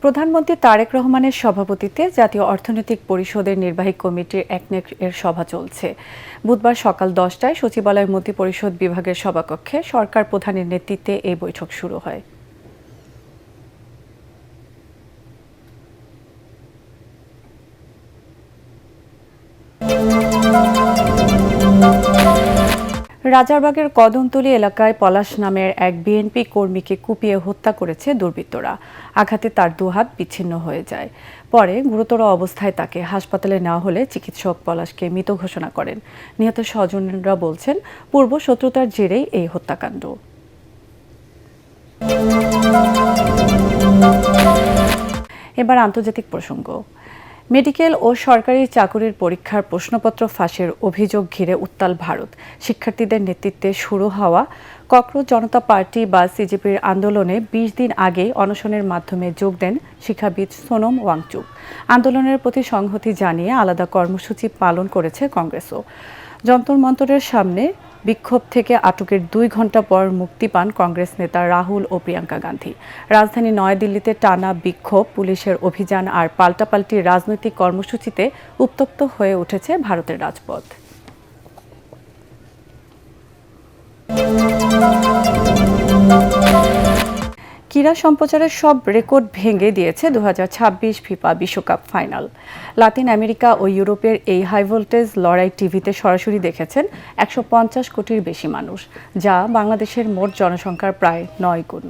প্রধানমন্ত্রী তারেক রহমানের সভাপতিত্বে জাতীয় অর্থনৈতিক পরিষদের নির্বাহী কমিটির একনেক এর সভা চলছে। বুধবার সকাল 10টায় সচিবালয় মন্ত্রিপরিষদ বিভাগের সভাকক্ষে সরকার প্রধানের নেতৃত্বে এই বৈঠক শুরু হয়। রাজারবাগের কদমতলী এলাকায় পলাশ নামের এক বিএনপি কর্মীকে কুপিয়ে হত্যা করেছে দুর্বৃত্তরা। আঘাতে তার দুহাত বিচ্ছিন্ন হয়ে যায়। পরে গুরুতর অবস্থায় তাকে হাসপাতালে নেওয়া হলে চিকিৎসক পলাশকে মৃত ঘোষণা করেন। নিহত স্বজনরা বলছেন, পূর্ব শত্রুতার জেরেই এই হত্যাকাণ্ড। এবার আন্তর্জাতিক প্রসঙ্গ। মেডিকেল ও সরকারি চাকুরির পরীক্ষার প্রশ্নপত্র ফাঁসের অভিযোগ ঘিরে উত্তাল ভারত। শিক্ষার্থীদের নেতৃত্বে শুরু হওয়া ককরোচ জনতা পার্টি বা সিজেপির আন্দোলনে ২০ দিন আগে অনশনের মাধ্যমে যোগ দেন শিক্ষাবিদ সোনম ওয়াংচুক। আন্দোলনের প্রতি সংহতি জানিয়ে আলাদা কর্মসূচি পালন করেছে কংগ্রেসও। যন্তর মন্তরের সামনে বিক্ষোভ থেকে আটকের ২ ঘণ্টা পর মুক্তি পান কংগ্রেস নেতা রাহুল ও প্রিয়াঙ্কা গান্ধী। রাজধানী নয়াদিল্লিতে টানা বিক্ষোভ, পুলিশের অভিযান আর পাল্টাপাল্টি রাজনৈতিক কর্মসূচিতে উত্তপ্ত হয়ে উঠেছে ভারতের রাজপথ। ক্রীড়া সম্প্রচারের সব রেকর্ড ভেঙে দিয়েছে ২০২৬ ফিফা বিশ্বকাপ ফাইনাল। লাতিন আমেরিকা ও ইউরোপের এই হাইভোল্টেজ লড়াই টিভিতে সরাসরি দেখেছেন ১৫০ কোটির বেশি মানুষ, যা বাংলাদেশের মোট জনসংখ্যার প্রায় ৯ গুণ।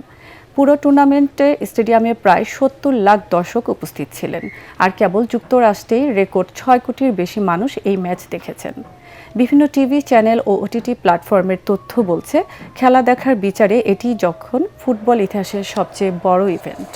পুরো টুর্নামেন্টে স্টেডিয়ামে প্রায় ৭০ লাখ দর্শক উপস্থিত ছিলেন। আর কেবল যুক্তরাষ্ট্রেই রেকর্ড ৬ কোটির বেশি মানুষ এই ম্যাচ দেখেছেন। বিভিন্ন টিভি চ্যানেল ও ওটিটি প্ল্যাটফর্মের তথ্য বলছে, খেলা দেখার বিচারে এটি যখন ফুটবল ইতিহাসের সবচেয়ে বড় ইভেন্ট।